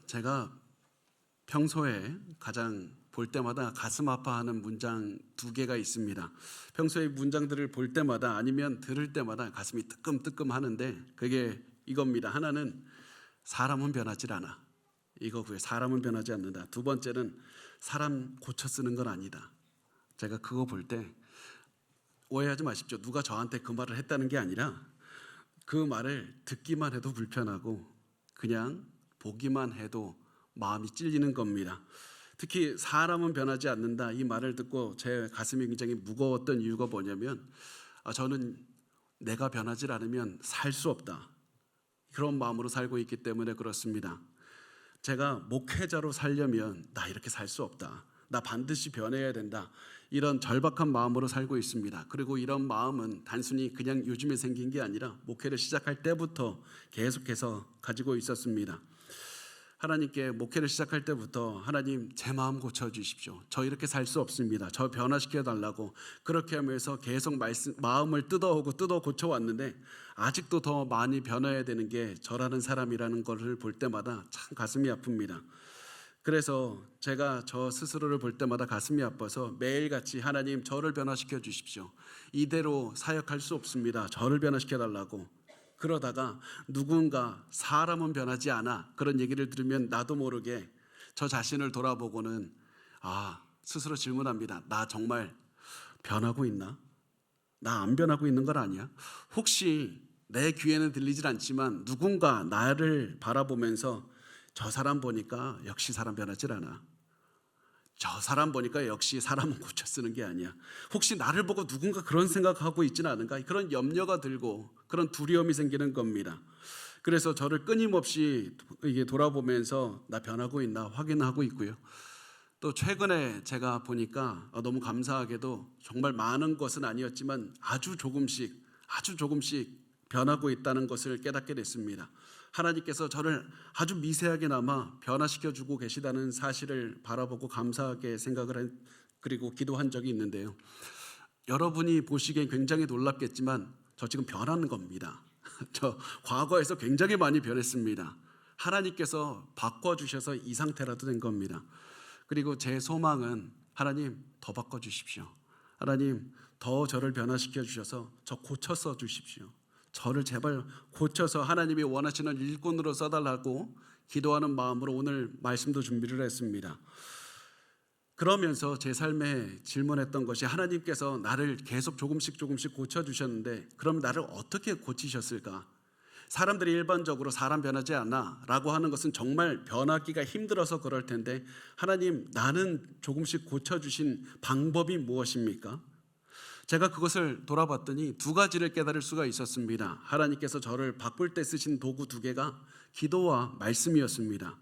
제가 평소에 가장 볼 때마다 가슴 아파하는 문장 두 개가 있습니다. 평소에 문장들을 볼 때마다 아니면 들을 때마다 가슴이 뜨끔뜨끔 하는데 그게 이겁니다. 하나는 사람은 변하지 않아. 이거고요. 사람은 변하지 않는다. 두 번째는 사람 고쳐 쓰는 건 아니다. 제가 그거 볼 때 오해하지 마십시오. 누가 저한테 그 말을 했다는 게 아니라 그 말을 듣기만 해도 불편하고 그냥 보기만 해도 마음이 찔리는 겁니다. 특히 사람은 변하지 않는다 이 말을 듣고 제 가슴이 굉장히 무거웠던 이유가 뭐냐면 저는 내가 변하지 않으면 살 수 없다 그런 마음으로 살고 있기 때문에 그렇습니다. 제가 목회자로 살려면 나 이렇게 살 수 없다, 나 반드시 변해야 된다, 이런 절박한 마음으로 살고 있습니다. 그리고 이런 마음은 단순히 그냥 요즘에 생긴 게 아니라 목회를 시작할 때부터 계속해서 가지고 있었습니다. 하나님께 목회를 시작할 때부터 하나님 제 마음 고쳐주십시오. 저 이렇게 살 수 없습니다. 저 변화시켜달라고 그렇게 하면서 계속 마음을 뜯어오고 뜯어 고쳐왔는데 아직도 더 많이 변해야 되는 게 저라는 사람이라는 것을 볼 때마다 참 가슴이 아픕니다. 그래서 제가 저 스스로를 볼 때마다 가슴이 아파서 매일같이 하나님 저를 변화시켜 주십시오. 이대로 사역할 수 없습니다. 저를 변화시켜 달라고. 그러다가 누군가 사람은 변하지 않아 그런 얘기를 들으면 나도 모르게 저 자신을 돌아보고는 스스로 질문합니다. 나 정말 변하고 있나? 나 안 변하고 있는 건 아니야? 혹시 내 귀에는 들리질 않지만 누군가 나를 바라보면서 저 사람 보니까 역시 사람 변하질 않아, 저 사람 보니까 역시 사람은 고쳐 쓰는 게 아니야, 혹시 나를 보고 누군가 그런 생각하고 있지는 않은가, 그런 염려가 들고 그런 두려움이 생기는 겁니다. 그래서 저를 끊임없이 이게 돌아보면서 나 변하고 있나 확인하고 있고요. 또 최근에 제가 보니까 너무 감사하게도 정말 많은 것은 아니었지만 아주 조금씩 변하고 있다는 것을 깨닫게 됐습니다. 하나님께서 저를 아주 미세하게나마 변화시켜주고 계시다는 사실을 바라보고 감사하게 그리고 기도한 적이 있는데요. 여러분이 보시기엔 굉장히 놀랍겠지만 저 지금 변하는 겁니다. 저 과거에서 굉장히 많이 변했습니다. 하나님께서 바꿔주셔서 이 상태라도 된 겁니다. 그리고 제 소망은 하나님 더 바꿔주십시오. 하나님 더 저를 변화시켜 주셔서 저 고쳐서 주십시오. 저를 제발 고쳐서 하나님이 원하시는 일꾼으로 써달라고 기도하는 마음으로 오늘 말씀도 준비를 했습니다. 그러면서 제 삶에 질문했던 것이 하나님께서 나를 계속 조금씩 고쳐주셨는데 그럼 나를 어떻게 고치셨을까? 사람들이 일반적으로 사람 변하지 않아 라고 하는 것은 정말 변하기가 힘들어서 그럴 텐데 하나님 나는 조금씩 고쳐주신 방법이 무엇입니까? 제가 그것을 돌아봤더니 두 가지를 깨달을 수가 있었습니다. 하나님께서 저를 바꿀 때 쓰신 도구 두 개가 기도와 말씀이었습니다.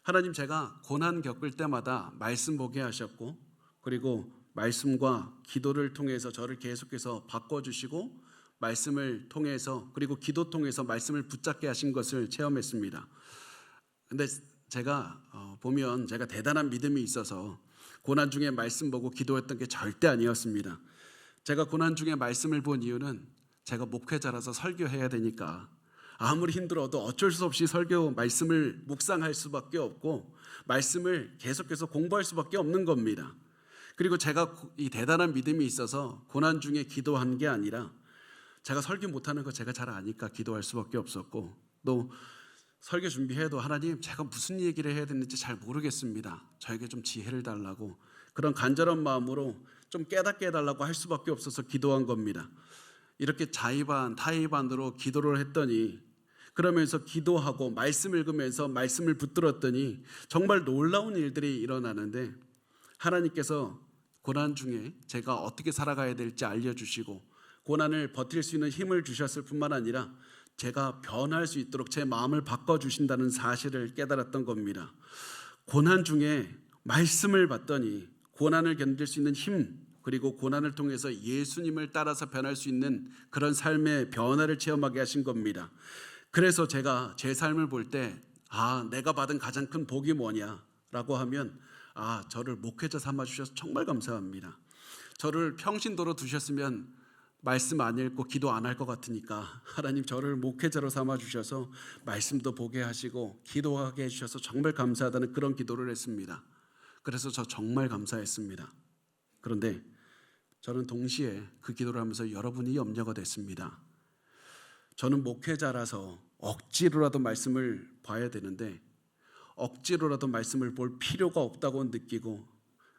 하나님 제가 고난 겪을 때마다 말씀 보게 하셨고 그리고 말씀과 기도를 통해서 저를 계속해서 바꿔주시고 말씀을 통해서 그리고 기도 통해서 말씀을 붙잡게 하신 것을 체험했습니다. 근데 제가 보면 제가 대단한 믿음이 있어서 고난 중에 말씀 보고 기도했던 게 절대 아니었습니다. 제가 고난 중에 말씀을 본 이유는 제가 목회자라서 설교해야 되니까 아무리 힘들어도 어쩔 수 없이 설교 말씀을 묵상할 수밖에 없고 말씀을 계속해서 공부할 수밖에 없는 겁니다. 그리고 제가 이 대단한 믿음이 있어서 고난 중에 기도한 게 아니라 제가 설교 못하는 거 제가 잘 아니까 기도할 수밖에 없었고 또 설교 준비해도 하나님 제가 무슨 얘기를 해야 되는지 잘 모르겠습니다. 저에게 좀 지혜를 달라고 그런 간절한 마음으로 좀 깨닫게 해달라고 할 수밖에 없어서 기도한 겁니다. 이렇게 자의반 타의반으로 기도를 했더니 그러면서 기도하고 말씀 읽으면서 말씀을 붙들었더니 정말 놀라운 일들이 일어나는데 하나님께서 고난 중에 제가 어떻게 살아가야 될지 알려주시고 고난을 버틸 수 있는 힘을 주셨을 뿐만 아니라 제가 변할 수 있도록 제 마음을 바꿔주신다는 사실을 깨달았던 겁니다. 고난 중에 말씀을 받더니 고난을 견딜 수 있는 힘 그리고 고난을 통해서 예수님을 따라서 변할 수 있는 그런 삶의 변화를 체험하게 하신 겁니다. 그래서 제가 제 삶을 볼 때 내가 받은 가장 큰 복이 뭐냐라고 하면 저를 목회자 삼아주셔서 정말 감사합니다. 저를 평신도로 두셨으면 말씀 안 읽고 기도 안 할 것 같으니까 하나님 저를 목회자로 삼아 주셔서 말씀도 보게 하시고 기도하게 해주셔서 정말 감사하다는 그런 기도를 했습니다. 그래서 저 정말 감사했습니다. 그런데 저는 동시에 그 기도를 하면서 여러분이 염려가 됐습니다. 저는 목회자라서 억지로라도 말씀을 봐야 되는데 억지로라도 말씀을 볼 필요가 없다고 느끼고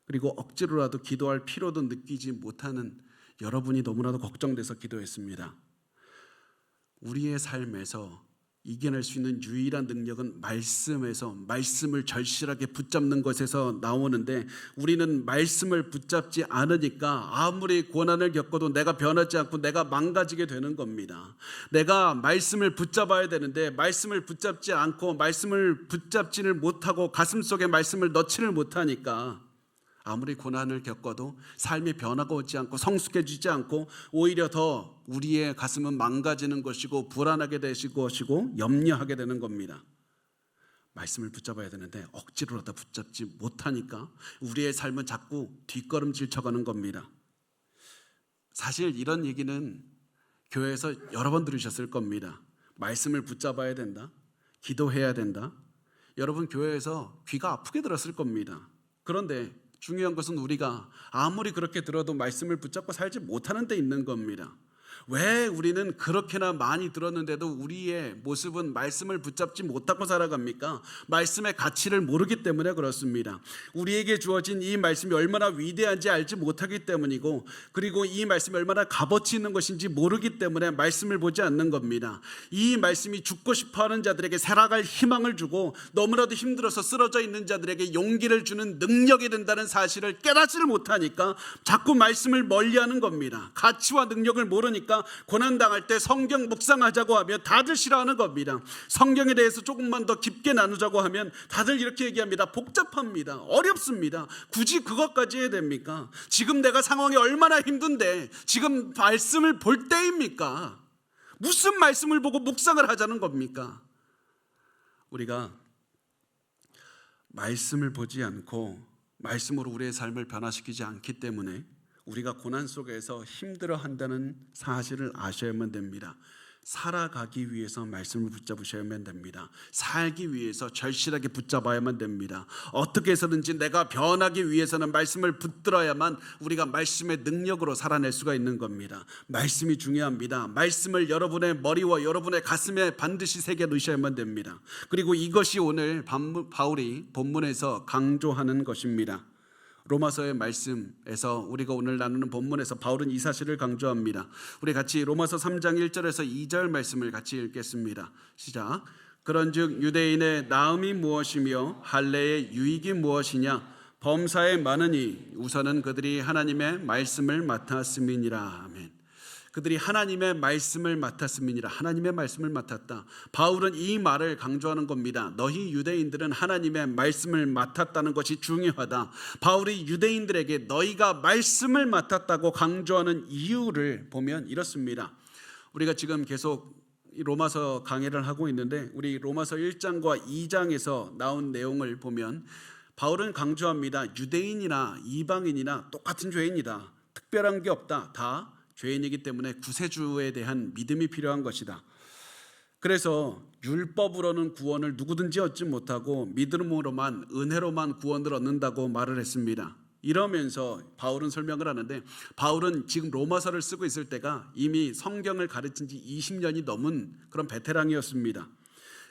그리고 억지로라도 기도할 필요도 느끼지 못하는 여러분이 너무나도 걱정돼서 기도했습니다. 우리의 삶에서 이겨낼 수 있는 유일한 능력은 말씀에서 말씀을 절실하게 붙잡는 것에서 나오는데 우리는 말씀을 붙잡지 않으니까 아무리 고난을 겪어도 내가 변하지 않고 내가 망가지게 되는 겁니다. 내가 말씀을 붙잡아야 되는데 말씀을 붙잡지 않고 말씀을 붙잡지를 못하고 가슴속에 말씀을 넣지를 못하니까 아무리 고난을 겪어도 삶의 변화가 오지 않고 성숙해지지 않고 오히려 더 우리의 가슴은 망가지는 것이고 불안하게 되실 것이고 염려하게 되는 겁니다. 말씀을 붙잡아야 되는데 억지로라도 붙잡지 못하니까 우리의 삶은 자꾸 뒷걸음질 쳐가는 겁니다. 사실 이런 얘기는 교회에서 여러 번 들으셨을 겁니다. 말씀을 붙잡아야 된다. 기도해야 된다. 여러분 교회에서 귀가 아프게 들었을 겁니다. 그런데 중요한 것은 우리가 아무리 그렇게 들어도 말씀을 붙잡고 살지 못하는 데 있는 겁니다. 왜 우리는 그렇게나 많이 들었는데도 우리의 모습은 말씀을 붙잡지 못하고 살아갑니까? 말씀의 가치를 모르기 때문에 그렇습니다. 우리에게 주어진 이 말씀이 얼마나 위대한지 알지 못하기 때문이고 그리고 이 말씀이 얼마나 값어치 있는 것인지 모르기 때문에 말씀을 보지 않는 겁니다. 이 말씀이 죽고 싶어하는 자들에게 살아갈 희망을 주고 너무나도 힘들어서 쓰러져 있는 자들에게 용기를 주는 능력이 된다는 사실을 깨닫지를 못하니까 자꾸 말씀을 멀리하는 겁니다. 가치와 능력을 모르니까 고난당할 때 성경 묵상하자고 하면 다들 싫어하는 겁니다. 성경에 대해서 조금만 더 깊게 나누자고 하면 다들 이렇게 얘기합니다. 복잡합니다. 어렵습니다. 굳이 그것까지 해야 됩니까? 지금 내가 상황이 얼마나 힘든데 지금 말씀을 볼 때입니까? 무슨 말씀을 보고 묵상을 하자는 겁니까? 우리가 말씀을 보지 않고 말씀으로 우리의 삶을 변화시키지 않기 때문에 우리가 고난 속에서 힘들어한다는 사실을 아셔야만 됩니다. 살아가기 위해서 말씀을 붙잡으셔야만 됩니다. 살기 위해서 절실하게 붙잡아야만 됩니다. 어떻게 해서든지 내가 변하기 위해서는 말씀을 붙들어야만 우리가 말씀의 능력으로 살아낼 수가 있는 겁니다. 말씀이 중요합니다. 말씀을 여러분의 머리와 여러분의 가슴에 반드시 새겨 놓으셔야만 됩니다. 그리고 이것이 오늘 바울이 본문에서 강조하는 것입니다. 로마서의 말씀에서 우리가 오늘 나누는 본문에서 바울은 이 사실을 강조합니다. 우리 같이 로마서 3장 1절에서 2절 말씀을 같이 읽겠습니다. 시작. 그런즉 유대인의 나음이 무엇이며 할례의 유익이 무엇이냐? 범사에 많으니 우선은 그들이 하나님의 말씀을 맡았음이니라. 아멘. 그들이 하나님의 말씀을 맡았음이니라. 하나님의 말씀을 맡았다. 바울은 이 말을 강조하는 겁니다. 너희 유대인들은 하나님의 말씀을 맡았다는 것이 중요하다. 바울이 유대인들에게 너희가 말씀을 맡았다고 강조하는 이유를 보면 이렇습니다. 우리가 지금 계속 로마서 강해를 하고 있는데 우리 로마서 1장과 2장에서 나온 내용을 보면 바울은 강조합니다. 유대인이나 이방인이나 똑같은 죄인이다. 특별한 게 없다. 다 죄인이기 때문에 구세주에 대한 믿음이 필요한 것이다. 그래서 율법으로는 구원을 누구든지 얻지 못하고 믿음으로만 은혜로만 구원을 얻는다고 말을 했습니다. 이러면서 바울은 설명을 하는데 바울은 지금 로마서를 쓰고 있을 때가 이미 성경을 가르친 지 20년이 넘은 그런 베테랑이었습니다.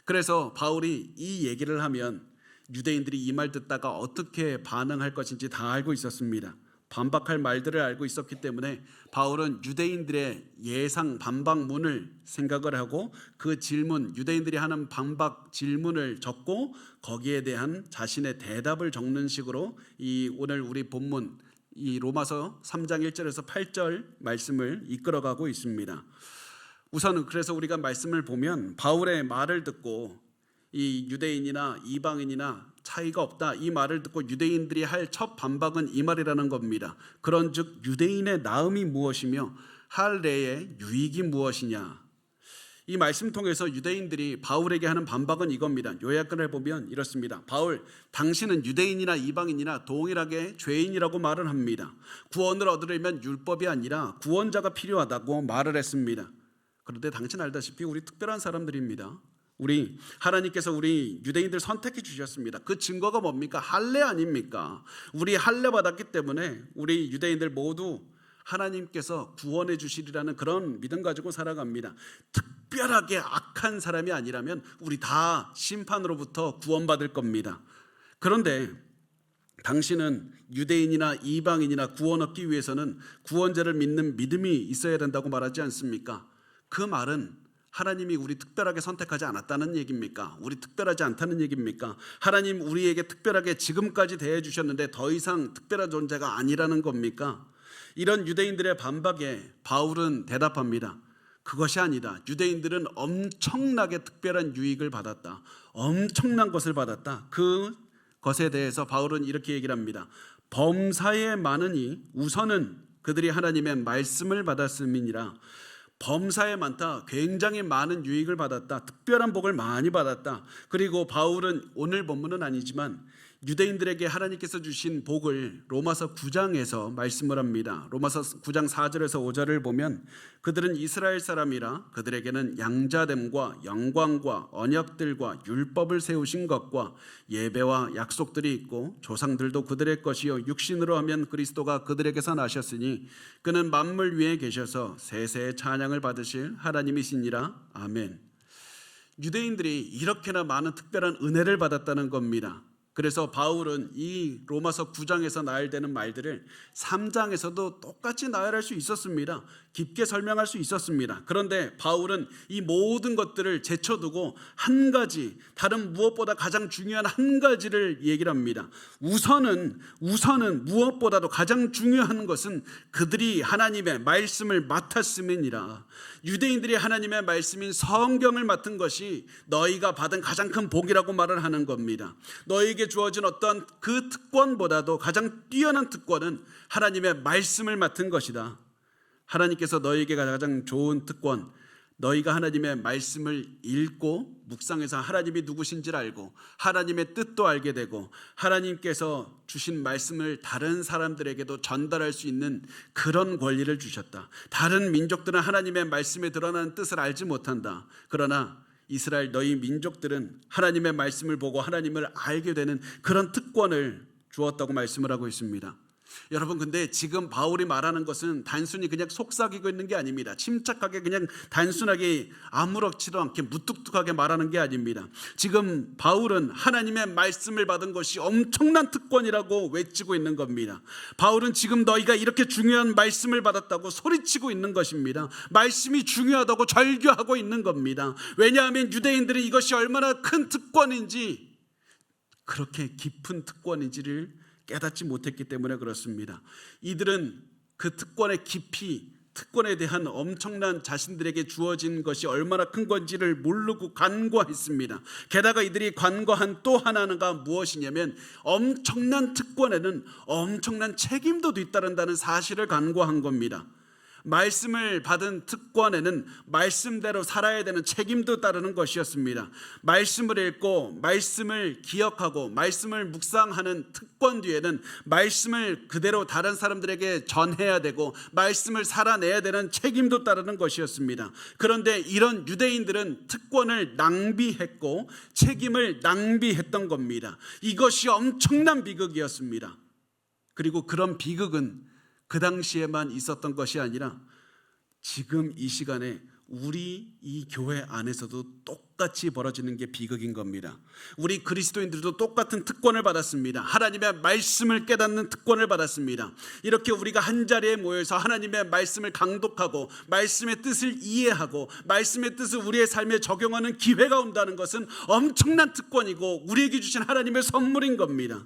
그래서 바울이 이 얘기를 하면 유대인들이 이 말 듣다가 어떻게 반응할 것인지 다 알고 있었습니다. 반박할 말들을 알고 있었기 때문에 바울은 유대인들의 예상 반박문을 생각을 하고 그 질문, 유대인들이 하는 반박 질문을 적고 거기에 대한 자신의 대답을 적는 식으로 이 오늘 우리 본문 이 로마서 3장 1절에서 8절 말씀을 이끌어가고 있습니다. 우선은 그래서 우리가 말씀을 보면 바울의 말을 듣고 이 유대인이나 이방인이나 차이가 없다 이 말을 듣고 유대인들이 할 첫 반박은 이 말이라는 겁니다. 그런즉 유대인의 나음이 무엇이며 할례의 유익이 무엇이냐? 이 말씀 통해서 유대인들이 바울에게 하는 반박은 이겁니다. 요약을 해보면 이렇습니다. 바울, 당신은 유대인이나 이방인이나 동일하게 죄인이라고 말을 합니다. 구원을 얻으려면 율법이 아니라 구원자가 필요하다고 말을 했습니다. 그런데 당신 알다시피 우리 특별한 사람들입니다. 우리 하나님께서 우리 유대인들 선택해 주셨습니다. 그 증거가 뭡니까? 할례 아닙니까? 우리 할례 받았기 때문에 우리 유대인들 모두 하나님께서 구원해 주시리라는 그런 믿음 가지고 살아갑니다. 특별하게 악한 사람이 아니라면 우리 다 심판으로부터 구원받을 겁니다. 그런데 당신은 유대인이나 이방인이나 구원 얻기 위해서는 구원자를 믿는 믿음이 있어야 된다고 말하지 않습니까? 그 말은 하나님이 우리 특별하게 선택하지 않았다는 얘기입니까? 우리 특별하지 않다는 얘기입니까? 하나님 우리에게 특별하게 지금까지 대해 주셨는데 더 이상 특별한 존재가 아니라는 겁니까? 이런 유대인들의 반박에 바울은 대답합니다. 그것이 아니다. 유대인들은 엄청나게 특별한 유익을 받았다. 엄청난 것을 받았다. 그 것에 대해서 바울은 이렇게 얘기를 합니다. 범사에 많으니 우선은 그들이 하나님의 말씀을 받았음이니라. 범사에 많다. 굉장히 많은 유익을 받았다. 특별한 복을 많이 받았다. 그리고 바울은 오늘 본문은 아니지만 유대인들에게 하나님께서 주신 복을 로마서 9장에서 말씀을 합니다. 로마서 9장 4절에서 5절을 보면 그들은 이스라엘 사람이라 그들에게는 양자됨과 영광과 언약들과 율법을 세우신 것과 예배와 약속들이 있고 조상들도 그들의 것이요 육신으로 하면 그리스도가 그들에게서 나셨으니 그는 만물 위에 계셔서 세세의 찬양을 받으실 하나님이시니라. 아멘. 유대인들이 이렇게나 많은 특별한 은혜를 받았다는 겁니다. 그래서 바울은 이 로마서 9장에서 나열되는 말들을 3장에서도 똑같이 나열할 수 있었습니다. 깊게 설명할 수 있었습니다. 그런데 바울은 이 모든 것들을 제쳐두고 한 가지, 다른 무엇보다 가장 중요한 한 가지를 얘기를 합니다. 우선은 무엇보다도 가장 중요한 것은 그들이 하나님의 말씀을 맡았음이니라. 유대인들이 하나님의 말씀인 성경을 맡은 것이 너희가 받은 가장 큰 복이라고 말을 하는 겁니다. 너희에게 주어진 어떤 그 특권보다도 가장 뛰어난 특권은 하나님의 말씀을 맡은 것이다. 하나님께서 너희에게 가장 좋은 특권, 너희가 하나님의 말씀을 읽고 묵상해서 하나님이 누구신지를 알고 하나님의 뜻도 알게 되고 하나님께서 주신 말씀을 다른 사람들에게도 전달할 수 있는 그런 권리를 주셨다. 다른 민족들은 하나님의 말씀에 드러나는 뜻을 알지 못한다. 그러나 이스라엘 너희 민족들은 하나님의 말씀을 보고 하나님을 알게 되는 그런 특권을 주었다고 말씀을 하고 있습니다. 여러분, 근데 지금 바울이 말하는 것은 단순히 그냥 속삭이고 있는 게 아닙니다. 침착하게 그냥 단순하게 아무렇지도 않게 무뚝뚝하게 말하는 게 아닙니다. 지금 바울은 하나님의 말씀을 받은 것이 엄청난 특권이라고 외치고 있는 겁니다. 바울은 지금 너희가 이렇게 중요한 말씀을 받았다고 소리치고 있는 것입니다. 말씀이 중요하다고 절규하고 있는 겁니다. 왜냐하면 유대인들은 이것이 얼마나 큰 특권인지, 그렇게 깊은 특권인지를 깨닫지 못했기 때문에 그렇습니다. 이들은 그 특권의 깊이, 특권에 대한 엄청난 자신들에게 주어진 것이 얼마나 큰 건지를 모르고 간과했습니다. 게다가 이들이 간과한 또 하나가 무엇이냐면 엄청난 특권에는 엄청난 책임도 뒤따른다는 사실을 간과한 겁니다. 말씀을 받은 특권에는 말씀대로 살아야 되는 책임도 따르는 것이었습니다. 말씀을 읽고 말씀을 기억하고 말씀을 묵상하는 특권 뒤에는 말씀을 그대로 다른 사람들에게 전해야 되고 말씀을 살아내야 되는 책임도 따르는 것이었습니다. 그런데 이런 유대인들은 특권을 낭비했고 책임을 낭비했던 겁니다. 이것이 엄청난 비극이었습니다. 그리고 그런 비극은 그 당시에만 있었던 것이 아니라 지금 이 시간에 우리 이 교회 안에서도 똑같이 벌어지는 게 비극인 겁니다. 우리 그리스도인들도 똑같은 특권을 받았습니다. 하나님의 말씀을 깨닫는 특권을 받았습니다. 이렇게 우리가 한자리에 모여서 하나님의 말씀을 강독하고 말씀의 뜻을 이해하고 말씀의 뜻을 우리의 삶에 적용하는 기회가 온다는 것은 엄청난 특권이고 우리에게 주신 하나님의 선물인 겁니다.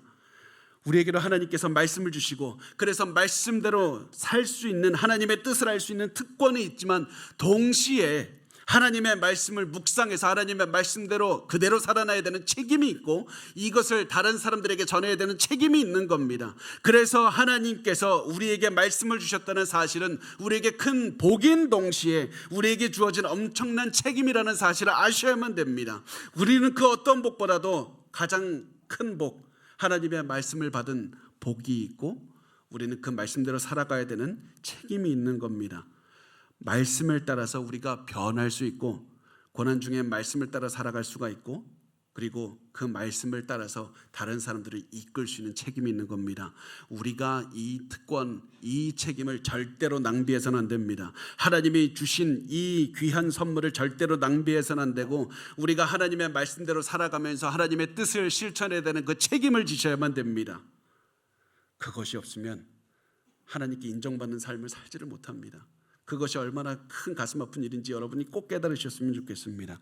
우리에게도 하나님께서 말씀을 주시고 그래서 말씀대로 살 수 있는 하나님의 뜻을 알 수 있는 특권이 있지만 동시에 하나님의 말씀을 묵상해서 하나님의 말씀대로 그대로 살아나야 되는 책임이 있고 이것을 다른 사람들에게 전해야 되는 책임이 있는 겁니다. 그래서 하나님께서 우리에게 말씀을 주셨다는 사실은 우리에게 큰 복인 동시에 우리에게 주어진 엄청난 책임이라는 사실을 아셔야만 됩니다. 우리는 그 어떤 복보다도 가장 큰 복, 하나님의 말씀을 받은 복이 있고 우리는 그 말씀대로 살아가야 되는 책임이 있는 겁니다. 말씀을 따라서 우리가 변할 수 있고 고난 중에 말씀을 따라 살아갈 수가 있고 그리고 그 말씀을 따라서 다른 사람들을 이끌 수 있는 책임이 있는 겁니다. 우리가 이 특권, 이 책임을 절대로 낭비해서는 안 됩니다. 하나님이 주신 이 귀한 선물을 절대로 낭비해서는 안 되고 우리가 하나님의 말씀대로 살아가면서 하나님의 뜻을 실천해야 되는 그 책임을 지셔야만 됩니다. 그것이 없으면 하나님께 인정받는 삶을 살지를 못합니다. 그것이 얼마나 큰 가슴 아픈 일인지 여러분이 꼭 깨달으셨으면 좋겠습니다.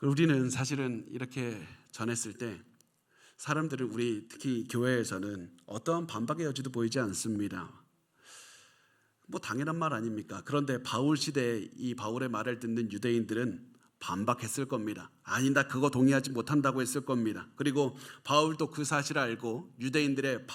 우리는 사실은 이렇게 전했을 때 사람들은 우리 특히 교회에서는 어떠한 반박의 여지도 보이지 않습니다. 뭐 당연한 말 아닙니까? 그런데 바울 시대에 이 바울의 말을 듣는 유대인들은 반박했을 겁니다. 아니 나 그거 동의하지 못한다고 했을 겁니다. 그리고 바울도 그 사실을 알고 유대인들의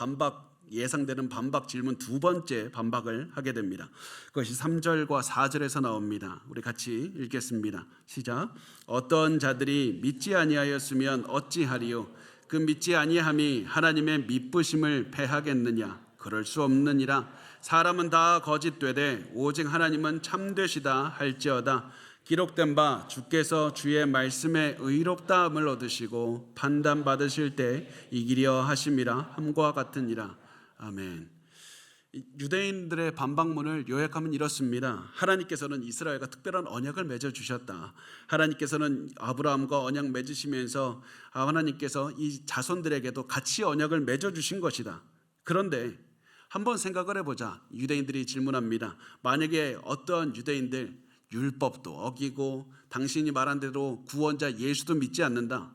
예상되는 반박 질문 두 번째 반박을 하게 됩니다. 그것이 3절과 4절에서 나옵니다. 우리 같이 읽겠습니다. 시작. 어떤 자들이 믿지 아니하였으면 어찌하리요? 그 믿지 아니함이 하나님의 미쁘심을 패하겠느냐? 그럴 수 없느니라. 사람은 다 거짓되되 오직 하나님은 참되시다 할지어다. 기록된 바 주께서 주의 말씀에 의롭다함을 얻으시고 판단받으실 때 이기려 하심이라 함과 같으니라. 아멘. 유대인들의 반박문을 요약하면 이렇습니다. 하나님께서는 이스라엘과 특별한 언약을 맺어주셨다. 하나님께서는 아브라함과 언약 맺으시면서 하나님께서 이 자손들에게도 같이 언약을 맺어주신 것이다. 그런데 한번 생각을 해보자. 유대인들이 질문합니다. 만약에 어떤 유대인들 율법도 어기고 당신이 말한 대로 구원자 예수도 믿지 않는다.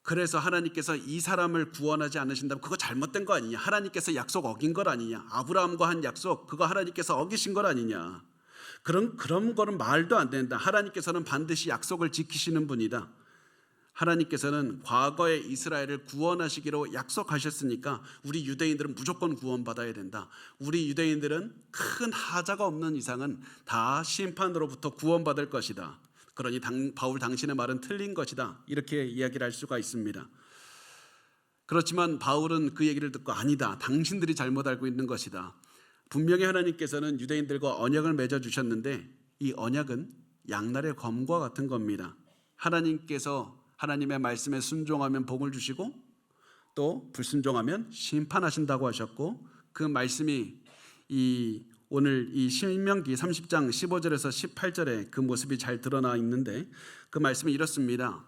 그래서 하나님께서 이 사람을 구원하지 않으신다면 그거 잘못된 거 아니냐? 하나님께서 약속 어긴 것 아니냐? 아브라함과 한 약속 그거 하나님께서 어기신 것 아니냐? 그런 거는 말도 안 된다. 하나님께서는 반드시 약속을 지키시는 분이다. 하나님께서는 과거에 이스라엘을 구원하시기로 약속하셨으니까 우리 유대인들은 무조건 구원받아야 된다. 우리 유대인들은 큰 하자가 없는 이상은 다 심판으로부터 구원받을 것이다. 그러니 바울 당신의 말은 틀린 것이다. 이렇게 이야기를 할 수가 있습니다. 그렇지만 바울은 그 얘기를 듣고 아니다. 당신들이 잘못 알고 있는 것이다. 분명히 하나님께서는 유대인들과 언약을 맺어주셨는데 이 언약은 양날의 검과 같은 겁니다. 하나님께서 하나님의 말씀에 순종하면 복을 주시고 또 불순종하면 심판하신다고 하셨고 그 말씀이 오늘 이 신명기 30장 15절에서 18절에 그 모습이 잘 드러나 있는데 그 말씀이 이렇습니다.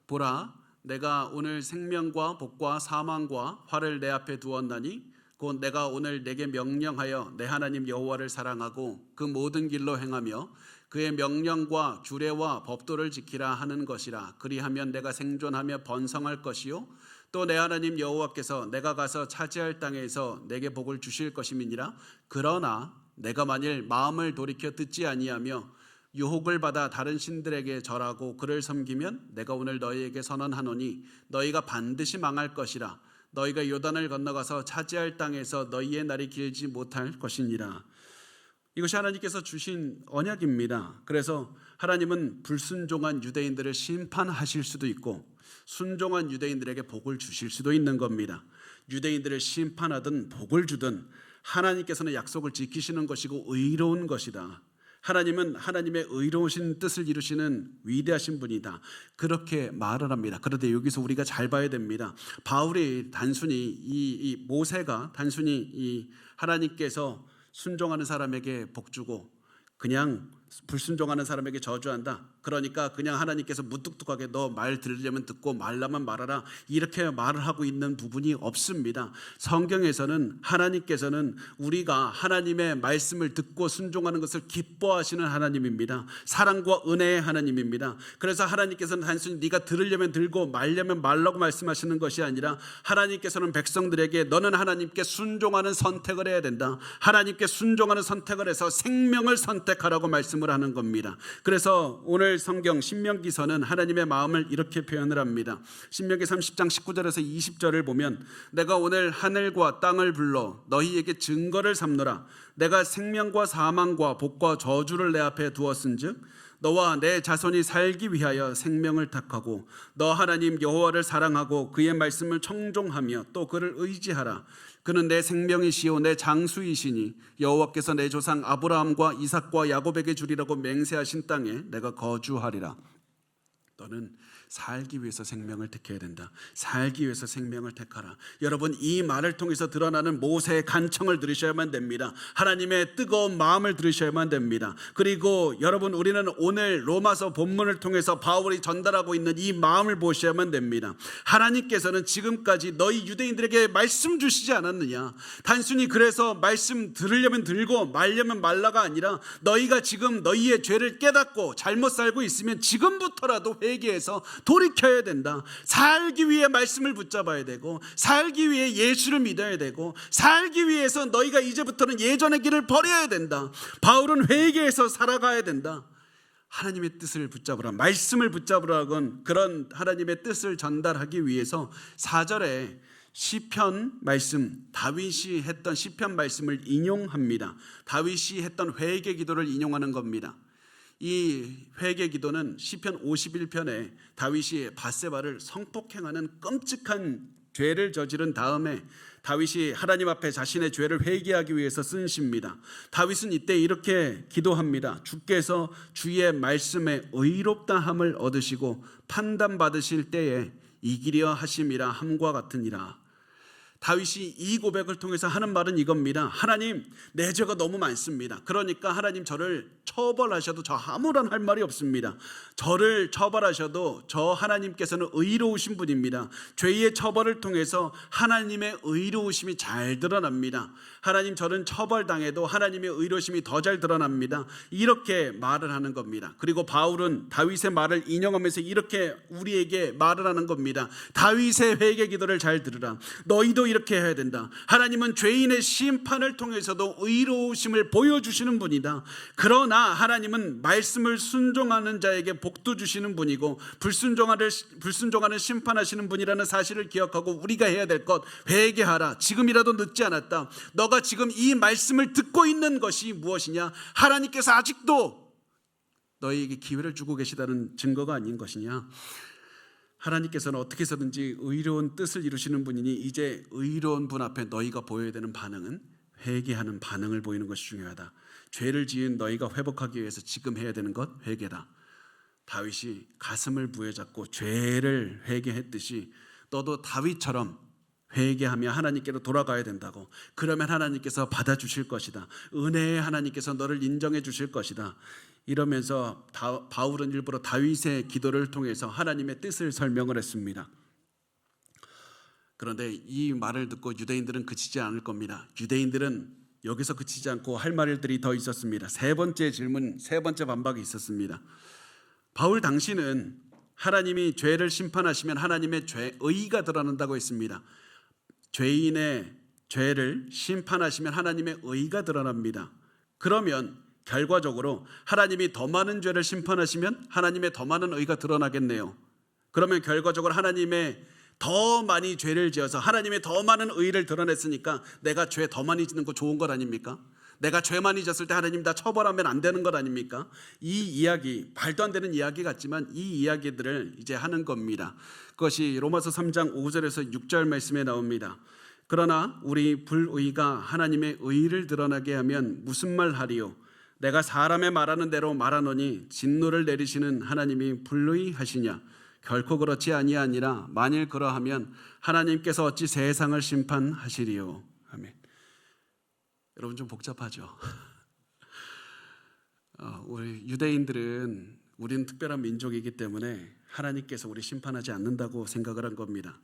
보라 내가 오늘 생명과 복과 사망과 화를 내 앞에 두었나니 곧 내가 오늘 내게 명령하여 내 하나님 여호와를 사랑하고 그 모든 길로 행하며 그의 명령과 규례와 법도를 지키라 하는 것이라. 그리하면 내가 생존하며 번성할 것이요 또 내 하나님 여호와께서 내가 가서 차지할 땅에서 내게 복을 주실 것임이니라. 그러나 내가 만일 마음을 돌이켜 듣지 아니하며 유혹을 받아 다른 신들에게 절하고 그를 섬기면 내가 오늘 너희에게 선언하노니 너희가 반드시 망할 것이라. 너희가 요단을 건너가서 차지할 땅에서 너희의 날이 길지 못할 것이니라. 이것이 하나님께서 주신 언약입니다. 그래서 하나님은 불순종한 유대인들을 심판하실 수도 있고 순종한 유대인들에게 복을 주실 수도 있는 겁니다. 유대인들을 심판하든 복을 주든 하나님께서는 약속을 지키시는 것이고 의로운 것이다. 하나님은 하나님의 의로우신 뜻을 이루시는 위대하신 분이다. 그렇게 말을 합니다. 그런데 여기서 우리가 잘 봐야 됩니다. 바울이 단순히 이 모세가 단순히 이 하나님께서 순종하는 사람에게 복 주고 그냥 불순종하는 사람에게 저주한다. 그러니까 그냥 하나님께서 무뚝뚝하게 너 말 들으려면 듣고 말라면 말하라 이렇게 말을 하고 있는 부분이 없습니다. 성경에서는 하나님께서는 우리가 하나님의 말씀을 듣고 순종하는 것을 기뻐하시는 하나님입니다. 사랑과 은혜의 하나님입니다. 그래서 하나님께서는 단순히 네가 들으려면 들고 말려면 말라고 말씀하시는 것이 아니라 하나님께서는 백성들에게 너는 하나님께 순종하는 선택을 해야 된다. 하나님께 순종하는 선택을 해서 생명을 선택하라고 말씀하십니다. 말씀을 하는 겁니다. 그래서 오늘 성경 신명기서는 하나님의 마음을 이렇게 표현을 합니다. 신명기 30장 19절에서 20절을 보면 내가 오늘 하늘과 땅을 불러 너희에게 증거를 삼노라. 내가 생명과 사망과 복과 저주를 내 앞에 두었은즉 너와 내 자손이 살기 위하여 생명을 택하고 너 하나님 여호와를 사랑하고 그의 말씀을 청종하며 또 그를 의지하라. 그는 내 생명이시요 내 장수이시니 여호와께서 내 조상 아브라함과 이삭과 야곱에게 주리라고 맹세하신 땅에 내가 거주하리라. 너는 살기 위해서 생명을 택해야 된다. 살기 위해서 생명을 택하라. 여러분, 이 말을 통해서 드러나는 모세의 간청을 들으셔야만 됩니다. 하나님의 뜨거운 마음을 들으셔야만 됩니다. 그리고 여러분, 우리는 오늘 로마서 본문을 통해서 바울이 전달하고 있는 이 마음을 보셔야만 됩니다. 하나님께서는 지금까지 너희 유대인들에게 말씀 주시지 않았느냐? 단순히 그래서 말씀 들으려면 들고 말려면 말라가 아니라 너희가 지금 너희의 죄를 깨닫고 잘못 살고 있으면 지금부터라도 회개해서 돌이켜야 된다. 살기 위해 말씀을 붙잡아야 되고 살기 위해 예수를 믿어야 되고 살기 위해서 너희가 이제부터는 예전의 길을 버려야 된다. 바울은 회개해서 살아가야 된다. 하나님의 뜻을 붙잡으라, 말씀을 붙잡으라건 그런 하나님의 뜻을 전달하기 위해서 4절에 시편 말씀, 다윗이 했던 시편 말씀을 인용합니다. 다윗이 했던 회개 기도를 인용하는 겁니다. 이 회개 기도는 시편 51편에 다윗이 밧세바를 성폭행하는 끔찍한 죄를 저지른 다음에 다윗이 하나님 앞에 자신의 죄를 회개하기 위해서 쓴 시입니다. 다윗은 이때 이렇게 기도합니다. 주께서 주의 말씀에 의롭다함을 얻으시고 판단받으실 때에 이기려 하심이라 함과 같으니라. 다윗이 이 고백을 통해서 하는 말은 이겁니다. 하나님, 내 죄가 너무 많습니다. 그러니까 하나님 저를 처벌하셔도 저 아무런 할 말이 없습니다. 저를 처벌하셔도 저 하나님께서는 의로우신 분입니다. 죄의 처벌을 통해서 하나님의 의로우심이 잘 드러납니다. 하나님, 저는 처벌당해도 하나님의 의로우심이 더 잘 드러납니다. 이렇게 말을 하는 겁니다. 그리고 바울은 다윗의 말을 인용하면서 이렇게 우리에게 말을 하는 겁니다. 다윗의 회개 기도를 잘 들으라. 너희도 이렇게 해야 된다. 하나님은 죄인의 심판을 통해서도 의로우심을 보여주시는 분이다. 그러나 하나님은 말씀을 순종하는 자에게 복도 주시는 분이고 불순종하는 심판하시는 분이라는 사실을 기억하고 우리가 해야 될 것, 회개하라. 지금이라도 늦지 않았다. 너가 지금 이 말씀을 듣고 있는 것이 무엇이냐? 하나님께서 아직도 너희에게 기회를 주고 계시다는 증거가 아닌 것이냐? 하나님께서는 어떻게 해서든지 의로운 뜻을 이루시는 분이니 이제 의로운 분 앞에 너희가 보여야 되는 반응은 회개하는 반응을 보이는 것이 중요하다. 죄를 지은 너희가 회복하기 위해서 지금 해야 되는 것, 회개다. 다윗이 가슴을 부여잡고 죄를 회개했듯이 너도 다윗처럼 회개하며 하나님께로 돌아가야 된다고. 그러면 하나님께서 받아주실 것이다. 은혜의 하나님께서 너를 인정해 주실 것이다. 이러면서 바울은 일부러 다윗의 기도를 통해서 하나님의 뜻을 설명을 했습니다. 그런데 이 말을 듣고 유대인들은 그치지 않을 겁니다. 유대인들은 여기서 그치지 않고 할 말들이 더 있었습니다. 세 번째 질문, 세 번째 반박이 있었습니다. 바울 당신은 하나님이 죄를 심판하시면 하나님의 의가 드러난다고 했습니다. 죄인의 죄를 심판하시면 하나님의 의가 드러납니다. 그러면 결과적으로 하나님이 더 많은 죄를 심판하시면 하나님의 더 많은 의가 드러나겠네요. 그러면 결과적으로 하나님의 더 많이 죄를 지어서 하나님의 더 많은 의를 드러냈으니까 내가 죄 더 많이 짓는 거 좋은 것 아닙니까? 내가 죄 많이 졌을 때 하나님 나 처벌하면 안 되는 것 아닙니까? 이 이야기, 말도 안 되는 이야기 같지만 이 이야기들을 이제 하는 겁니다. 그것이 로마서 3장 5절에서 6절 말씀에 나옵니다. 그러나 우리 불의가 하나님의 의를 드러나게 하면 무슨 말 하리요? 내가 사람의 말하는 대로 말하노니 진노를 내리시는 하나님이 불의하시냐? 결코 그렇지 아니하니라. 만일 그러하면 하나님께서 어찌 세상을 심판하시리요? 아멘. 여러분 좀 복잡하죠? 우리 유대인들은 우리는 특별한 민족이기 때문에 하나님께서 우리 심판하지 않는다고 생각을 한 겁니다.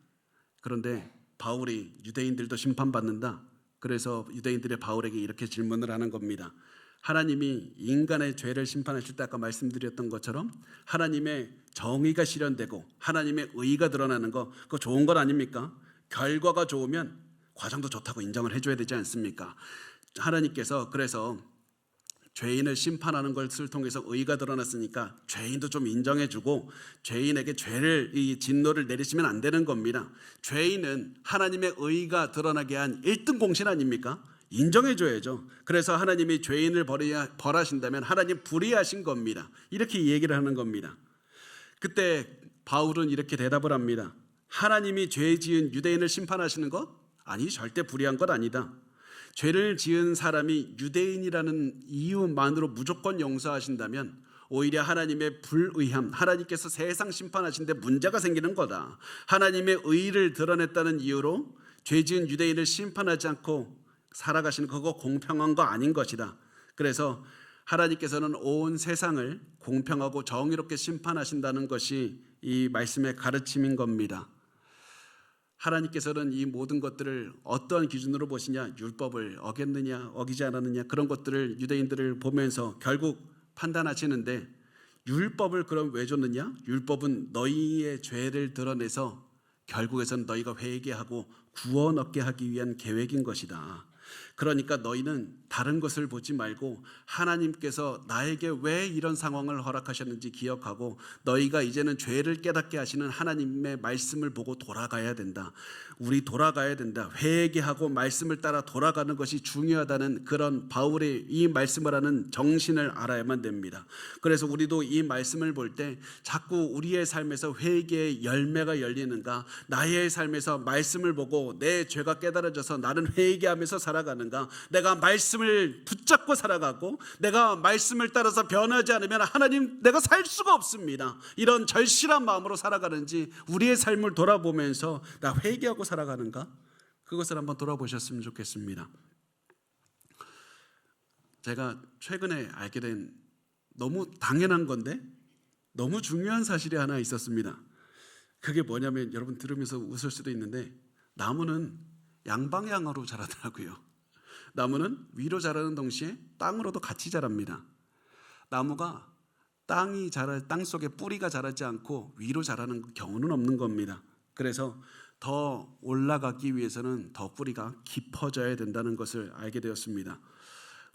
그런데 바울이 유대인들도 심판받는다. 그래서 유대인들의 바울에게 이렇게 질문을 하는 겁니다. 하나님이 인간의 죄를 심판하실 때 아까 말씀드렸던 것처럼 하나님의 정의가 실현되고 하나님의 의가 드러나는 거, 그거 좋은 것 아닙니까? 결과가 좋으면 과정도 좋다고 인정을 해줘야 되지 않습니까? 하나님께서 그래서 죄인을 심판하는 것을 통해서 의가 드러났으니까 죄인도 좀 인정해주고 죄인에게 이 진노를 내리시면 안 되는 겁니다. 죄인은 하나님의 의가 드러나게 한 1등 공신 아닙니까? 인정해줘야죠. 그래서 하나님이 죄인을 벌하신다면 하나님 불의하신 겁니다. 이렇게 얘기를 하는 겁니다. 그때 바울은 이렇게 대답을 합니다. 하나님이 죄 지은 유대인을 심판하시는 것? 아니, 절대 불의한 것 아니다. 죄를 지은 사람이 유대인이라는 이유만으로 무조건 용서하신다면 오히려 하나님의 불의함, 하나님께서 세상 심판하신데 문제가 생기는 거다. 하나님의 의를 드러냈다는 이유로 죄 지은 유대인을 심판하지 않고 살아가시는 그거 공평한 거 아닌 것이다. 그래서 하나님께서는 온 세상을 공평하고 정의롭게 심판하신다는 것이 이 말씀의 가르침인 겁니다. 하나님께서는 이 모든 것들을 어떠한 기준으로 보시냐? 율법을 어겼느냐 어기지 않았느냐 그런 것들을 유대인들을 보면서 결국 판단하시는데, 율법을 그럼 왜 줬느냐? 율법은 너희의 죄를 드러내서 결국에서는 너희가 회개하고 구원 얻게 하기 위한 계획인 것이다. 그러니까 너희는 다른 것을 보지 말고 하나님께서 나에게 왜 이런 상황을 허락하셨는지 기억하고 너희가 이제는 죄를 깨닫게 하시는 하나님의 말씀을 보고 돌아가야 된다. 우리 돌아가야 된다. 회개하고 말씀을 따라 돌아가는 것이 중요하다는 그런 바울의 이 말씀을 하는 정신을 알아야만 됩니다. 그래서 우리도 이 말씀을 볼 때 자꾸 우리의 삶에서 회개의 열매가 열리는가, 나의 삶에서 말씀을 보고 내 죄가 깨달아져서 나는 회개하면서 살아가는가, 내가 말씀을 붙잡고 살아가고 내가 말씀을 따라서 변하지 않으면 하나님 내가 살 수가 없습니다. 이런 절실한 마음으로 살아가는지 우리의 삶을 돌아보면서 나 회개하고 살아가는가, 그것을 한번 돌아보셨으면 좋겠습니다. 제가 최근에 알게 된 너무 당연한 건데 너무 중요한 사실이 하나 있었습니다. 그게 뭐냐면, 여러분 들으면서 웃을 수도 있는데 나무는 양방향으로 자라더라고요. 나무는 위로 자라는 동시에 땅으로도 같이 자랍니다. 나무가 땅 속에 뿌리가 자라지 않고 위로 자라는 경우는 없는 겁니다. 그래서 더 올라가기 위해서는 더 뿌리가 깊어져야 된다는 것을 알게 되었습니다.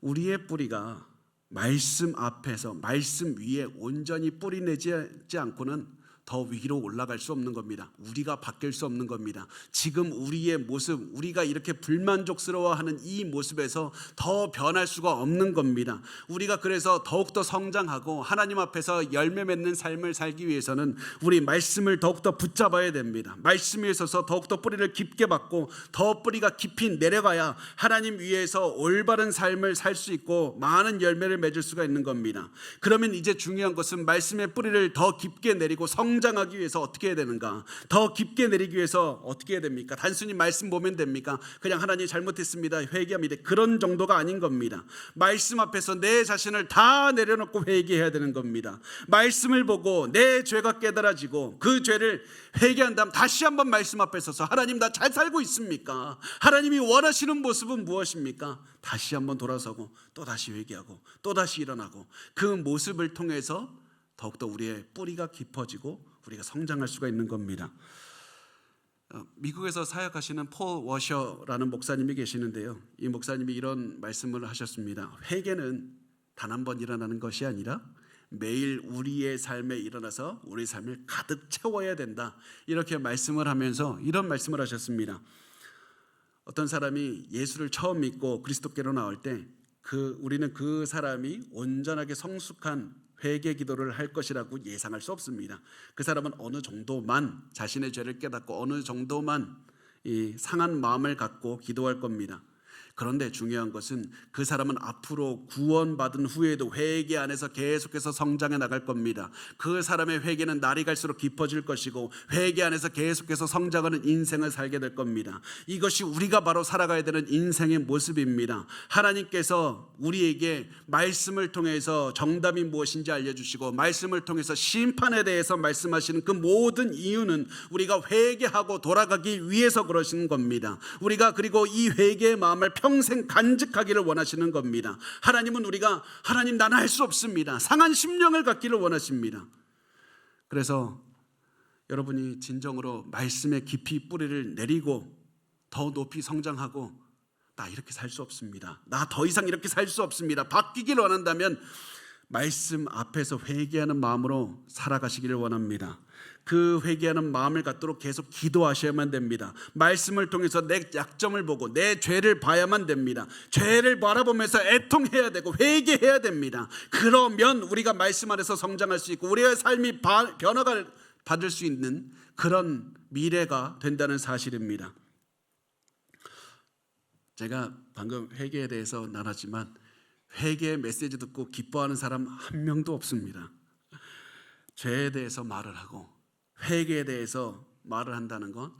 우리의 뿌리가 말씀 앞에서 말씀 위에 온전히 뿌리 내지 않고는 더 위로 올라갈 수 없는 겁니다. 우리가 바뀔 수 없는 겁니다. 지금 우리의 모습, 우리가 이렇게 불만족스러워하는 이 모습에서 더 변할 수가 없는 겁니다. 우리가 그래서 더욱더 성장하고 하나님 앞에서 열매 맺는 삶을 살기 위해서는 우리 말씀을 더욱더 붙잡아야 됩니다. 말씀에 있어서 더욱더 뿌리를 깊게 받고 더 뿌리가 깊이 내려가야 하나님 위에서 올바른 삶을 살 수 있고 많은 열매를 맺을 수가 있는 겁니다. 그러면 이제 중요한 것은 말씀의 뿌리를 더 깊게 내리고 성장하기 위해서 어떻게 해야 되는가? 더 깊게 내리기 위해서 어떻게 해야 됩니까? 단순히 말씀 보면 됩니까? 그냥 하나님 잘못했습니다, 회개합니다, 그런 정도가 아닌 겁니다. 말씀 앞에서 내 자신을 다 내려놓고 회개해야 되는 겁니다. 말씀을 보고 내 죄가 깨달아지고 그 죄를 회개한 다음 다시 한번 말씀 앞에 서서 하나님 나 잘 살고 있습니까? 하나님이 원하시는 모습은 무엇입니까? 다시 한번 돌아서고 또 다시 회개하고 또 다시 일어나고, 그 모습을 통해서 더욱더 우리의 뿌리가 깊어지고 우리가 성장할 수가 있는 겁니다. 미국에서 사역하시는 폴 워셔라는 목사님이 계시는데요, 이 목사님이 이런 말씀을 하셨습니다. 회개는 단 한 번 일어나는 것이 아니라 매일 우리의 삶에 일어나서 우리 삶을 가득 채워야 된다, 이렇게 말씀을 하면서 이런 말씀을 하셨습니다. 어떤 사람이 예수를 처음 믿고 그리스도께로 나올 때 우리는 그 사람이 온전하게 성숙한 회개 기도를 할 것이라고 예상할 수 없습니다. 그 사람은 어느 정도만 자신의 죄를 깨닫고 어느 정도만 이 상한 마음을 갖고 기도할 겁니다. 그런데 중요한 것은 그 사람은 앞으로 구원받은 후에도 회개 안에서 계속해서 성장해 나갈 겁니다. 그 사람의 회개는 날이 갈수록 깊어질 것이고 회개 안에서 계속해서 성장하는 인생을 살게 될 겁니다. 이것이 우리가 바로 살아가야 되는 인생의 모습입니다. 하나님께서 우리에게 말씀을 통해서 정답이 무엇인지 알려주시고 말씀을 통해서 심판에 대해서 말씀하시는 그 모든 이유는 우리가 회개하고 돌아가기 위해서 그러시는 겁니다. 우리가 그리고 이 회개의 마음을 평생 간직하기를 원하시는 겁니다. 하나님은 우리가 하나님 나는 할 수 없습니다, 상한 심령을 갖기를 원하십니다. 그래서 여러분이 진정으로 말씀에 깊이 뿌리를 내리고 더 높이 성장하고 나 이렇게 살 수 없습니다. 나 더 이상 이렇게 살 수 없습니다. 바뀌기를 원한다면 말씀 앞에서 회개하는 마음으로 살아가시기를 원합니다. 그 회개하는 마음을 갖도록 계속 기도하셔야만 됩니다. 말씀을 통해서 내 약점을 보고 내 죄를 봐야만 됩니다. 죄를 바라보면서 애통해야 되고 회개해야 됩니다. 그러면 우리가 말씀 안에서 성장할 수 있고 우리의 삶이 변화가 받을 수 있는 그런 미래가 된다는 사실입니다. 제가 방금 회개에 대해서 나눴지만 회개의 메시지 듣고 기뻐하는 사람 한 명도 없습니다. 죄에 대해서 말을 하고 회개에 대해서 말을 한다는 건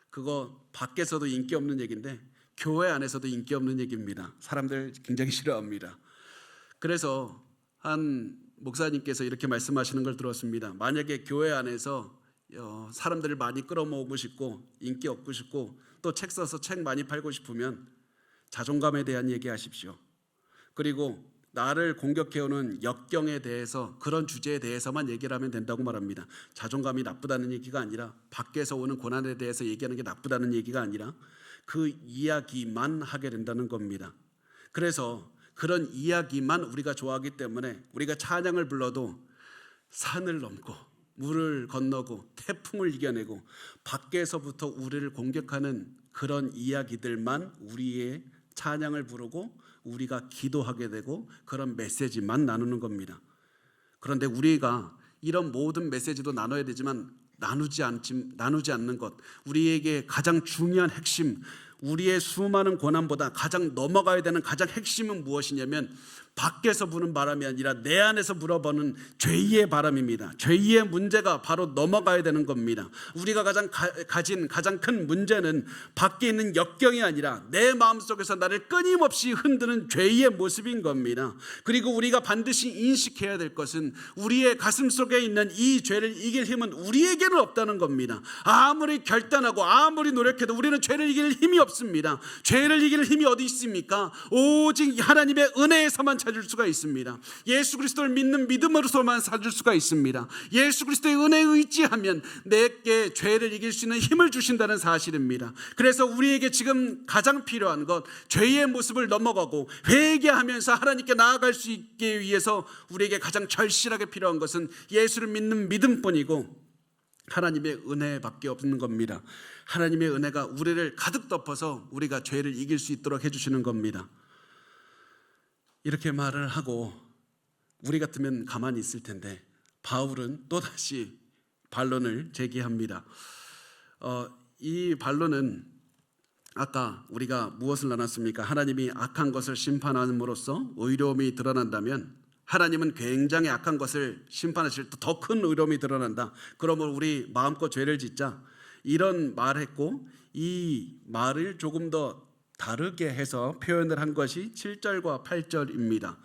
그거 밖에서도 인기 없는 얘기인데 교회 안에서도 인기 없는 얘기입니다. 사람들 굉장히 싫어합니다. 그래서 한 목사님께서 이렇게 말씀하시는 걸 들었습니다. 만약에 교회 안에서 사람들을 많이 끌어모으고 싶고 인기 얻고 싶고 또 책 써서 책 많이 팔고 싶으면 자존감에 대한 얘기 하십시오. 그리고 나를 공격해오는 역경에 대해서 그런 주제에 대해서만 얘기를 하면 된다고 말합니다. 자존감이 나쁘다는 얘기가 아니라 밖에서 오는 고난에 대해서 얘기하는 게 나쁘다는 얘기가 아니라 그 이야기만 하게 된다는 겁니다. 그래서 그런 이야기만 우리가 좋아하기 때문에 우리가 찬양을 불러도 산을 넘고 물을 건너고 태풍을 이겨내고 밖에서부터 우리를 공격하는 그런 이야기들만 우리의 찬양을 부르고 우리가 기도하게 되고 그런 메시지만 나누는 겁니다. 그런데 우리가 이런 모든 메시지도 나눠야 되지만 나누지 않는 것, 우리에게 가장 중요한 핵심, 우리의 수많은 고난보다 가장 넘어가야 되는 가장 핵심은 무엇이냐면 밖에서 부는 바람이 아니라 내 안에서 불어보는 죄의 바람입니다. 죄의 문제가 바로 넘어가야 되는 겁니다. 우리가 가진 가장 큰 문제는 밖에 있는 역경이 아니라 내 마음속에서 나를 끊임없이 흔드는 죄의 모습인 겁니다. 그리고 우리가 반드시 인식해야 될 것은 우리의 가슴 속에 있는 이 죄를 이길 힘은 우리에게는 없다는 겁니다. 아무리 결단하고 아무리 노력해도 우리는 죄를 이길 힘이 없습니다. 죄를 이길 힘이 어디 있습니까? 오직 하나님의 은혜에서만 찾을 수가 있습니다. 예수 그리스도를 믿는 믿음으로서만 찾을 수가 있습니다. 예수 그리스도의 은혜에 의지하면 내게 죄를 이길 수 있는 힘을 주신다는 사실입니다. 그래서 우리에게 지금 가장 필요한 것, 죄의 모습을 넘어가고 회개하면서 하나님께 나아갈 수 있기 위해서 우리에게 가장 절실하게 필요한 것은 예수를 믿는 믿음뿐이고 하나님의 은혜밖에 없는 겁니다. 하나님의 은혜가 우리를 가득 덮어서 우리가 죄를 이길 수 있도록 해주시는 겁니다. 이렇게 말을 하고 우리 같으면 가만히 있을 텐데 바울은 또다시 반론을 제기합니다. 이 반론은 아까 우리가 무엇을 나눴습니까? 하나님이 악한 것을 심판함으로써 의로움이 드러난다면 하나님은 굉장히 악한 것을 심판하실 때 더 큰 의로움이 드러난다. 그러면 우리 마음껏 죄를 짓자. 이런 말을 했고 이 말을 조금 더 다르게 해서 표현을 한 것이 7절과 8절입니다.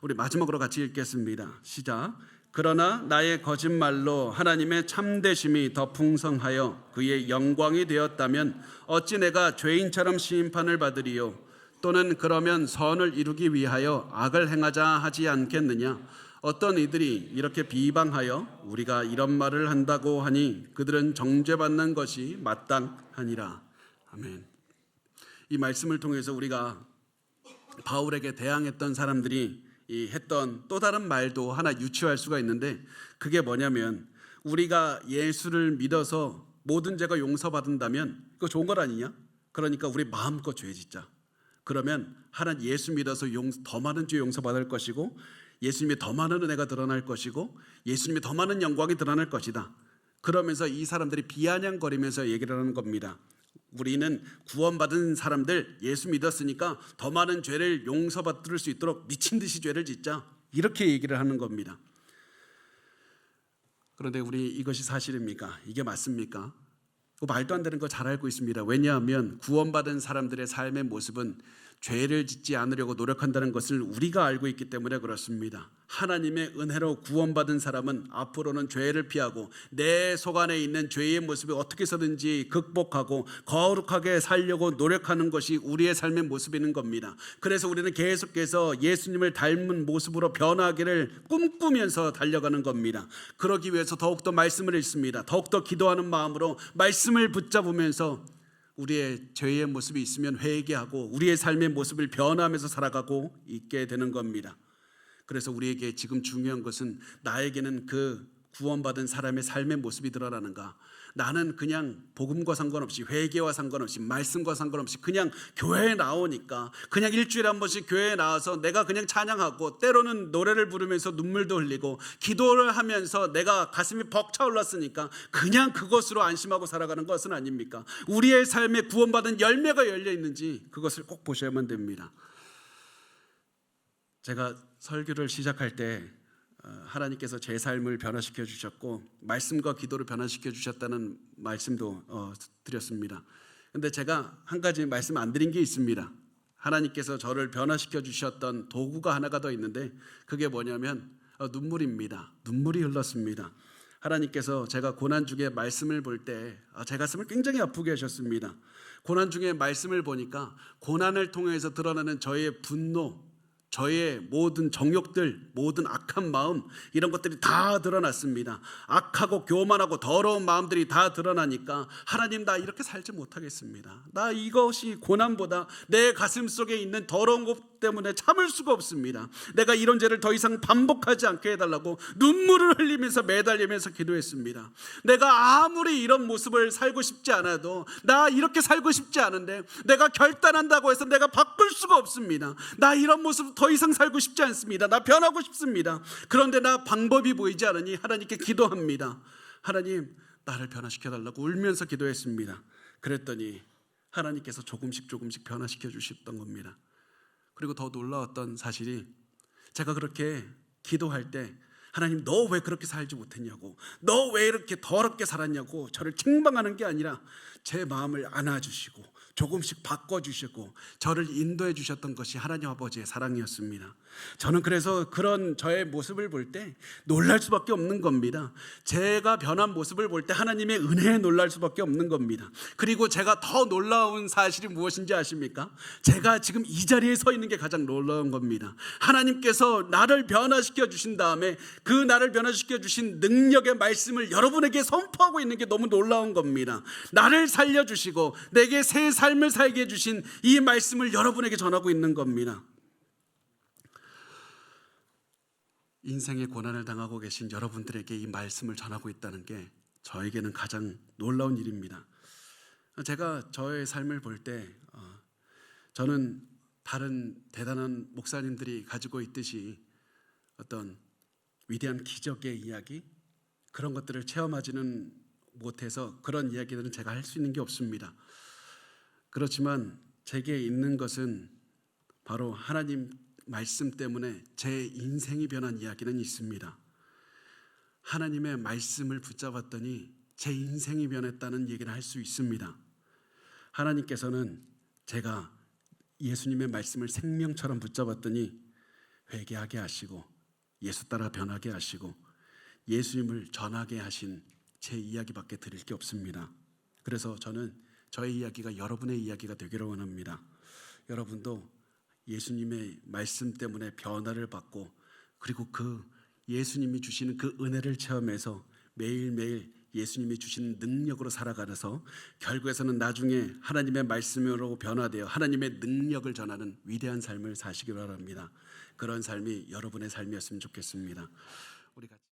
우리 마지막으로 같이 읽겠습니다. 시작. 그러나 나의 거짓말로 하나님의 참되심이 더 풍성하여 그의 영광이 되었다면 어찌 내가 죄인처럼 심판을 받으리요? 또는 그러면 선을 이루기 위하여 악을 행하자 하지 않겠느냐? 어떤 이들이 이렇게 비방하여 우리가 이런 말을 한다고 하니 그들은 정죄받는 것이 마땅하니라. 아멘. 이 말씀을 통해서 우리가 바울에게 대항했던 사람들이 했던 또 다른 말도 하나 유추할 수가 있는데 그게 뭐냐면 우리가 예수를 믿어서 모든 죄가 용서받는다면 그거 좋은 것 아니냐? 그러니까 우리 마음껏 죄 짓자. 그러면 하나님 예수 믿어서 더 많은 죄 용서받을 것이고 예수님의 더 많은 은혜가 드러날 것이고 예수님의 더 많은 영광이 드러날 것이다. 그러면서 이 사람들이 비아냥거리면서 얘기를 하는 겁니다. 우리는 구원받은 사람들 예수 믿었으니까 더 많은 죄를 용서받을 수 있도록 미친 듯이 죄를 짓자. 이렇게 얘기를 하는 겁니다. 그런데 우리 이것이 사실입니까? 이게 맞습니까? 말도 안 되는 거 잘 알고 있습니다. 왜냐하면 구원받은 사람들의 삶의 모습은 죄를 짓지 않으려고 노력한다는 것을 우리가 알고 있기 때문에 그렇습니다. 하나님의 은혜로 구원받은 사람은 앞으로는 죄를 피하고 내 속 안에 있는 죄의 모습을 어떻게 해서든지 극복하고 거룩하게 살려고 노력하는 것이 우리의 삶의 모습인 겁니다. 그래서 우리는 계속해서 예수님을 닮은 모습으로 변하기를 꿈꾸면서 달려가는 겁니다. 그러기 위해서 더욱더 말씀을 읽습니다. 더욱더 기도하는 마음으로 말씀을 붙잡으면서 우리의 죄의 모습이 있으면 회개하고 우리의 삶의 모습을 변화하면서 살아가고 있게 되는 겁니다. 그래서 우리에게 지금 중요한 것은 나에게는 그 구원받은 사람의 삶의 모습이 드러나는가? 나는 그냥 복음과 상관없이 회개와 상관없이 말씀과 상관없이 그냥 교회에 나오니까 그냥 일주일에 한 번씩 교회에 나와서 내가 그냥 찬양하고 때로는 노래를 부르면서 눈물도 흘리고 기도를 하면서 내가 가슴이 벅차올랐으니까 그냥 그것으로 안심하고 살아가는 것은 아닙니까? 우리의 삶에 구원받은 열매가 열려 있는지 그것을 꼭 보셔야만 됩니다. 제가 설교를 시작할 때 하나님께서 제 삶을 변화시켜 주셨고 말씀과 기도를 변화시켜 주셨다는 말씀도 드렸습니다. 근데 제가 한 가지 말씀 안 드린 게 있습니다. 하나님께서 저를 변화시켜 주셨던 도구가 하나가 더 있는데 그게 뭐냐면 눈물입니다. 눈물이 흘렀습니다. 하나님께서 제가 고난 중에 말씀을 볼 때 제 가슴을 굉장히 아프게 하셨습니다. 고난 중에 말씀을 보니까 고난을 통해서 드러나는 저의 분노, 저의 모든 정욕들, 모든 악한 마음 이런 것들이 다 드러났습니다. 악하고 교만하고 더러운 마음들이 다 드러나니까 하나님 나 이렇게 살지 못하겠습니다. 나 이것이 고난보다 내 가슴 속에 있는 더러운 것 때문에 참을 수가 없습니다. 내가 이런 죄를 더 이상 반복하지 않게 해달라고 눈물을 흘리면서 매달리면서 기도했습니다. 내가 아무리 이런 모습을 살고 싶지 않아도 나 이렇게 살고 싶지 않은데 내가 결단한다고 해서 내가 바꿀 수가 없습니다. 나 이런 모습 더 이상 살고 싶지 않습니다. 나 변하고 싶습니다. 그런데 나 방법이 보이지 않으니 하나님께 기도합니다. 하나님 나를 변화시켜달라고 울면서 기도했습니다. 그랬더니 하나님께서 조금씩 변화시켜 주셨던 겁니다. 그리고 더 놀라웠던 사실이 제가 그렇게 기도할 때 하나님 너 왜 그렇게 살지 못했냐고, 너 왜 이렇게 더럽게 살았냐고 저를 책망하는 게 아니라 제 마음을 안아주시고 조금씩 바꿔주시고 저를 인도해 주셨던 것이 하나님 아버지의 사랑이었습니다. 저는 그래서 그런 저의 모습을 볼 때 놀랄 수밖에 없는 겁니다. 제가 변한 모습을 볼 때 하나님의 은혜에 놀랄 수밖에 없는 겁니다. 그리고 제가 더 놀라운 사실이 무엇인지 아십니까? 제가 지금 이 자리에 서 있는 게 가장 놀라운 겁니다. 하나님께서 나를 변화시켜 주신 다음에 그 나를 변화시켜 주신 능력의 말씀을 여러분에게 선포하고 있는 게 너무 놀라운 겁니다. 나를 살려주시고 내게 새 삶을 살게 해주신 이 말씀을 여러분에게 전하고 있는 겁니다. 인생의 고난을 당하고 계신 여러분들에게 이 말씀을 전하고 있다는 게 저에게는 가장 놀라운 일입니다. 제가 저의 삶을 볼 때 저는 다른 대단한 목사님들이 가지고 있듯이 어떤 위대한 기적의 이야기 그런 것들을 체험하지는 못해서 그런 이야기들은 제가 할 수 있는 게 없습니다. 그렇지만 제게 있는 것은 바로 하나님 말씀 때문에 제 인생이 변한 이야기는 있습니다. 하나님의 말씀을 붙잡았더니 제 인생이 변했다는 얘기를 할 수 있습니다. 하나님께서는 제가 예수님의 말씀을 생명처럼 붙잡았더니 회개하게 하시고 예수 따라 변하게 하시고 예수님을 전하게 하신 제 이야기밖에 드릴 게 없습니다. 그래서 저는 저의 이야기가 여러분의 이야기가 되기를 원합니다. 여러분도 예수님의 말씀 때문에 변화를 받고 그리고 그 예수님이 주시는 그 은혜를 체험해서 매일매일 예수님이 주시는 능력으로 살아가서 결국에서는 나중에 하나님의 말씀으로 변화되어 하나님의 능력을 전하는 위대한 삶을 사시기 바랍니다. 그런 삶이 여러분의 삶이었으면 좋겠습니다. 우리 같이